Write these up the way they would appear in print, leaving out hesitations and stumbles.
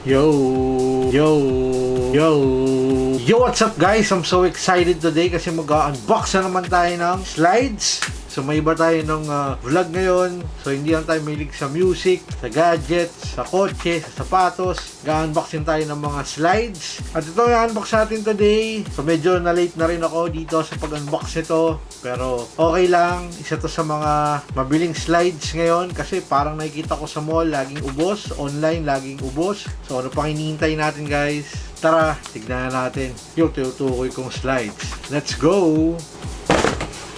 Yo, yo, yo. Yo, what's up guys? I'm so excited today kasi mag-unbox na naman tayo ng slides. So may iba tayo ng vlog ngayon. So hindi lang tayo mahilig sa music, sa gadgets, sa kotse, sa sapatos. Ga-unboxing tayo ng mga slides. At ito yung unbox natin today. So medyo na-late na rin ako dito sa pag-unbox nito. Pero okay lang. Isa to sa mga mabiling slides ngayon kasi parang nakikita ko sa mall laging ubos. Online laging ubos. So ano pang hinihintay natin guys? Tara, tignan natin yung tinutukoy kong slides. Let's go!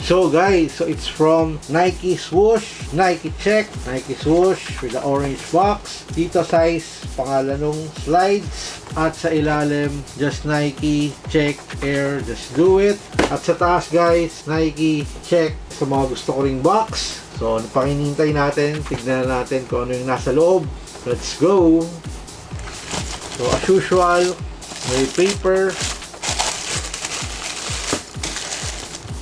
So guys, so it's from Nike Swoosh, Nike Check, Nike Swoosh with the orange box. Dito size, pangalan ng slides. At sa ilalim, just Nike Check Air, just do it. At sa taas guys, Nike Check sa mga gusto ko ring box. So ano pang hinihintay natin? Tignan natin kung ano yung nasa loob. Let's go! So as usual, may paper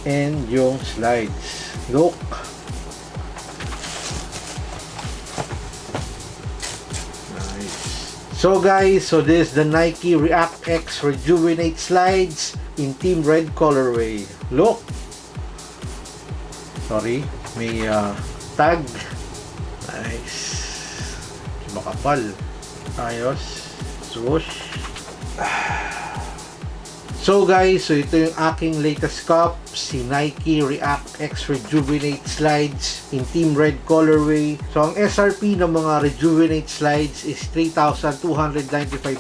and yung slides. Look. Nice. So guys, so this is the Nike React X Rejuvenate slides in Team Red colorway. Look. Sorry, may tag. Nice. Makapal. Ayos. Swoosh. So guys, so ito yung aking latest cup, si Nike React X Rejuvenate slides in Team Red colorway. So ang SRP ng mga Rejuvenate slides is 3,295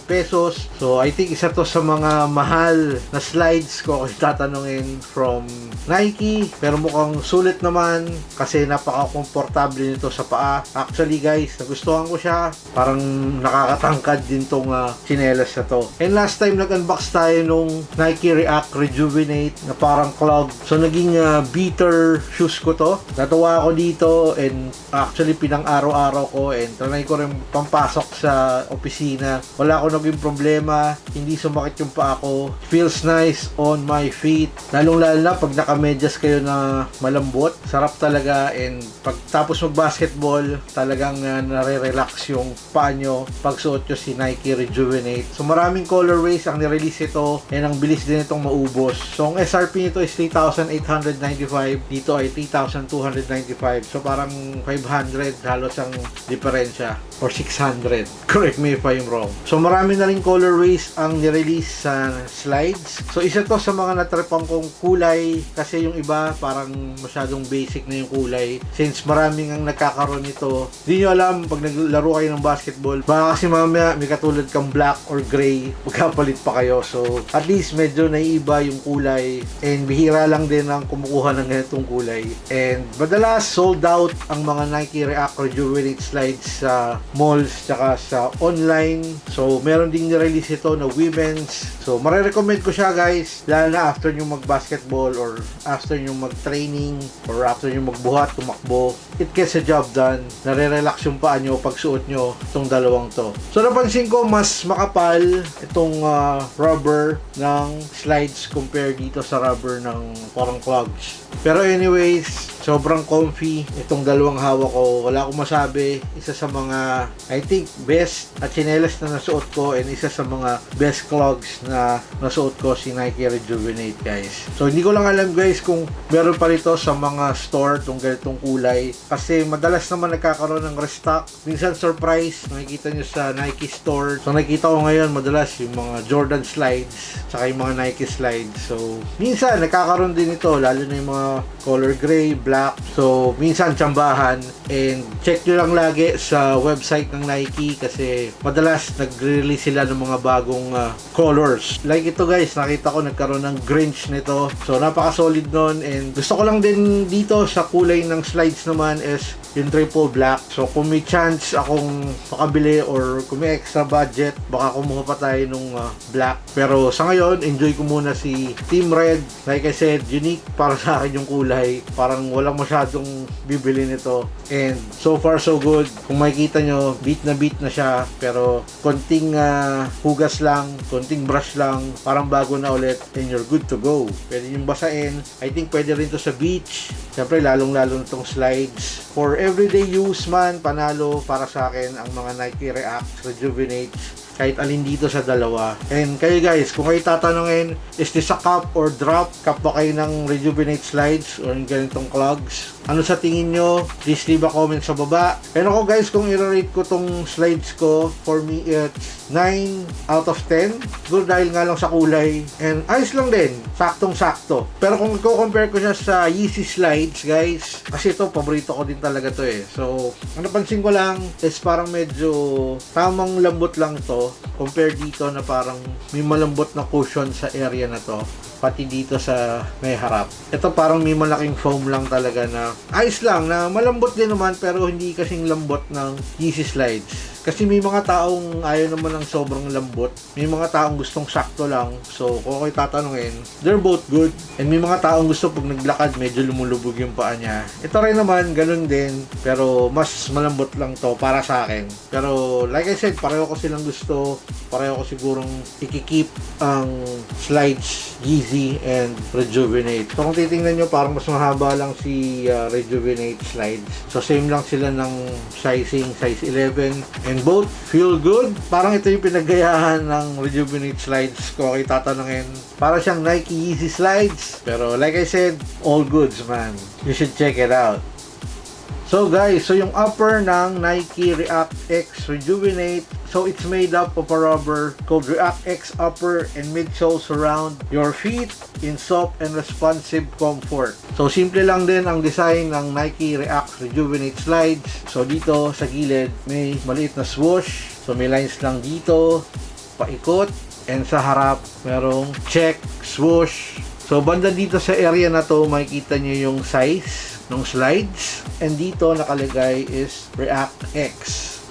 pesos. So I think isa to sa mga mahal na slides ko kung tatanungin from Nike. Pero mukhang sulit naman kasi napaka-komportable nito sa paa. Actually guys, nagustuhan ko siya. Parang nakakatangkad din tong tsinelas na to. And last time nag-unbox tayo nung Nike React Rejuvenate na parang clog. So naging beater shoes ko to. Natuwa ako dito and actually pinang araw-araw ko and trinay ko rin pampasok sa opisina. Wala ako naging problema. Hindi sumakit yung paa ko. Feels nice on my feet. Lalong-lalo na pag nakamedyas kayo na malambot. Sarap talaga and pagtapos mag-basketball, talagang nare-relax yung paa nyo pag suot nyo si Nike Rejuvenate. So maraming colorways ang nirelease ito and ang bilis din itong maubos. So ang SRP nito is 3,895. Dito ay 3,295. So parang 500 halos ang diferensya. Or 600. Correct me if I'm wrong. So marami na rin colorways ang nirelease sa slides. So isa to sa mga natrepang kong kulay kasi yung iba parang masyadong basic na yung kulay. Since maraming ang nagkakaroon nito, di nyo alam pag naglaro kayo ng basketball, baka kasi mamaya may katulad kang black or gray, magkapalit pa kayo. So at least medyo naiiba yung kulay and bihira lang din ang kumukuha ng ganitong kulay. And madalas sold out ang mga Nike React Rejuvenate slides sa malls tsaka sa online. So meron ding nirelease ito na women's. So marirecommend ko siya guys, lalo na after nyo mag-basketball or after nyo mag-training or after nyo magbuhat, tumakbo. It gets a job done. Nare-relax yung paa nyo pag suot nyo itong dalawang to. So napansin ko mas makapal itong rubber ng slides compare dito sa rubber ng parang clogs. Pero anyways, sobrang comfy itong dalawang hawak ko. Wala akong masabi. Isa sa mga I think best at tsinelas na nasuot ko and isa sa mga best clogs na nasuot ko si Nike Rejuvenate guys. So hindi ko lang alam guys kung meron pa rito sa mga store itong ganitong kulay kasi madalas naman nagkakaroon ng restock. Minsan surprise nakikita nyo sa Nike store. So nakikita ko ngayon madalas yung mga Jordan slides saka yung mga Nike slides. So minsan nagkakaroon din ito lalo na yung mga color gray, black. So minsan tsambahan and check nyo lang lagi sa website ng Nike kasi madalas nag-release sila ng mga bagong colors. Like ito guys, nakita ko nagkaroon ng Grinch nito. So napaka-solid nun and gusto ko lang din dito sa kulay ng slides naman is yung triple black. So kung may chance akong makabili or kung may extra budget, baka kumuha pa tayo nung black. Pero sa ngayon, enjoy ko muna si Team Red. Like I said, unique para sa akin yung kulay. Parang walang masyadong bibili nito. And so far so good. Kung makikita nyo, beat na siya. Pero konting hugas lang, konting brush lang, parang bago na ulit and you're good to go. Pwede yung basain. I think pwede rin to sa beach. Siyempre, lalong-lalo na itong slides. For everyday use man, panalo para sa akin ang mga Nike React Rejuvenate kahit alin dito sa dalawa. And kayo guys, kung kayo tatanungin, is this a cup or drop? Cup ba kayo ng Rejuvenate slides or yung ganitong clogs? Ano sa tingin nyo? Please leave a comment sa baba. And ako guys, kung i-rate ko tong slides ko, for me it's 9 out of 10. Siguro dahil nga lang sa kulay. And ayos lang din. Saktong-sakto. Pero kung i-compare ko siya sa Yeezy slides, guys, kasi ito, paborito ko din talaga to eh. So, ang napansin ko lang is parang medyo tamang lambot lang to compare dito na parang may malambot na cushion sa area na to. Pati dito sa may harap. Ito parang may malaking foam lang talaga na ayos lang, na malambot din naman pero hindi kasing lambot ng Yeezy slides. Kasi may mga taong ayaw naman ng sobrang lambot. May mga taong gustong sakto lang. So, kung ako'y tatanungin, they're both good. And may mga taong gusto pag naglakad, medyo lumulubog yung paa niya. Ito rin naman, ganun din. Pero, mas malambot lang to para sa akin. Pero, like I said, pareho ko silang gusto. Pareho ko sigurong ikikip ang slides, Yeezy and Rejuvenate. So, kung titingnan nyo, parang mas mahaba lang si Rejuvenate slides. So, same lang sila ng sizing, size 11. And both feel good. Parang ito yung pinagayahan ng Rejuvenate slides ko kayo tatanungin. Para siyang Nike Yeezy slides. Pero like I said, all goods man. You should check it out. So guys, so yung upper ng Nike React X Rejuvenate, so it's made up of a rubber called React X upper and midsole surround your feet in soft and responsive comfort. So simple lang din ang design ng Nike React Rejuvenate slides. So dito sa gilid may maliit na swoosh. So may lines lang dito, paikot, and sa harap merong check, swoosh. So banda dito sa area na to, makikita nyo yung size ng slides, and dito nakalagay is React X.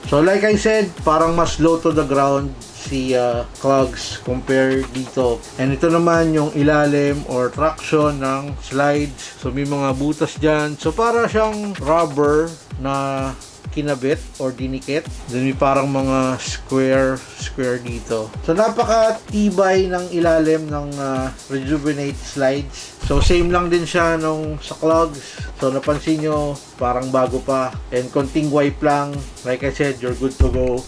So like I said, parang mas low to the ground si clogs compare dito. And ito naman yung ilalim or traction ng slides. So may mga butas dyan. So para siyang rubber na kinabit or dinikit. Then may parang mga square dito. So napaka-tibay ng ilalim ng Rejuvenate slides. So same lang din siya nung sa clogs. So napansin nyo, parang bago pa. And konting wipe lang. Like I said, you're good to go.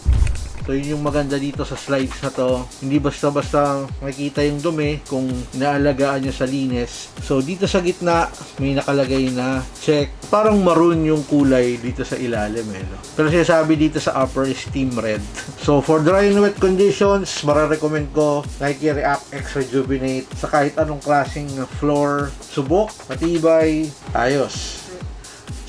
So yun yung maganda dito sa slides na to. Hindi basta-basta makikita yung dumi kung inaalagaan nyo sa linis. So dito sa gitna, may nakalagay na check. Parang maroon yung kulay dito sa ilalim eh, no? Pero sinasabi dito sa upper is Team Red. So for dry and wet conditions, mararecommend ko Nike React X Rejuvenate sa kahit anong klaseng floor. Subok, matibay, ayos.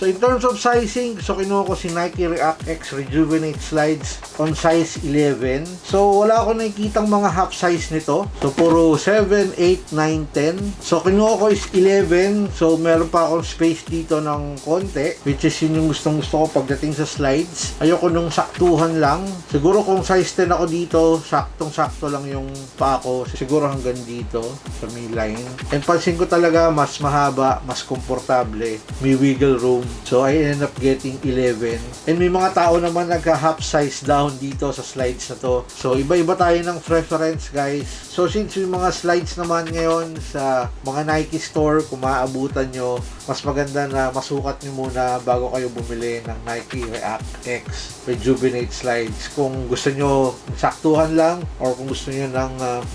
So in terms of sizing, so kinuha ko si Nike React X Rejuvenate slides on size 11. So wala ako nakikitang mga half size nito. So puro 7, 8, 9, 10. So kinuha ko is 11. So meron pa akong space dito ng konti, which is yun yung gustong gusto ko pagdating sa slides. Ayoko nung saktuhan lang. Siguro kung size 10 ako dito, saktong-sakto lang yung paa ko. Siguro hanggang dito sa may line. And pansin ko talaga mas mahaba, mas komportable, may wiggle room. So I end up getting 11. And may mga tao naman nagka-half size down dito sa slides na to. So iba-iba tayo ng preference guys. So since yung mga slides naman ngayon sa mga Nike store, kung maaabutan nyo, mas maganda na masukat nyo muna bago kayo bumili ng Nike React X Rejuvenate slides. Kung gusto nyo saktuhan lang or kung gusto nyo ng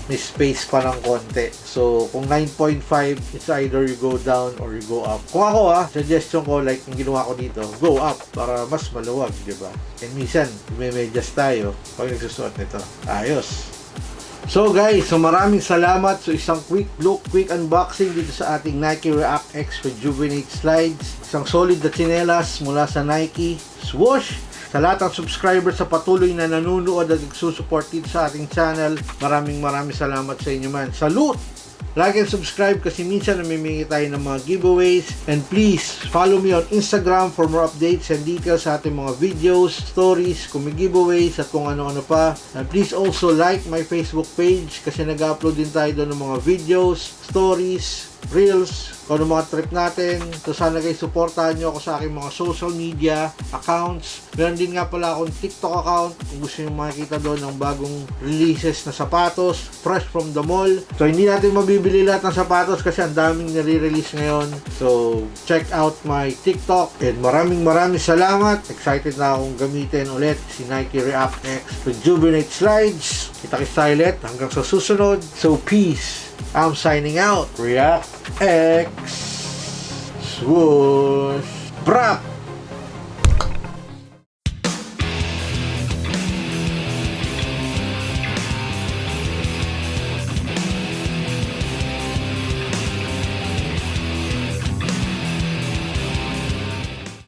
may space pa ng konti. So kung 9.5, it's either you go down or you go up. Kung ako suggestion ko like yung ginawa ko dito, go up para mas maluwag, di ba? And minsan, may medyas tayo pag nagsusuot nito. Ayos! So guys, so maraming salamat. So isang quick look, quick unboxing dito sa ating Nike React X Rejuvenate slides. Isang solid na tsinelas mula sa Nike. Swoosh! Sa lahat ng subscribers sa patuloy na nanonood at nagsusupport dito sa ating channel, maraming salamat sa inyo man. Salute! Like and subscribe kasi minsan namimigay tayo ng mga giveaways. And please, follow me on Instagram for more updates and details sa ating mga videos, stories, kung may giveaways at kung ano-ano pa. And please also like my Facebook page kasi nag-upload din tayo doon ng mga videos, stories, reels, kung ano mga trip natin. So sana guys, supportahan nyo ako sa aking mga social media accounts. Meron din nga pala akong TikTok account kung gusto nyo makikita doon ng bagong releases na sapatos, fresh from the mall. So hindi natin mabibili lahat ng sapatos kasi ang daming nare-release ngayon. So check out my TikTok, and maraming salamat. Excited na akong gamitin ulit si Nike React X Rejuvenate Slides. Kita-kits tayo ulit hanggang sa susunod. So peace. I'm signing out. React X. Swoosh. Brap!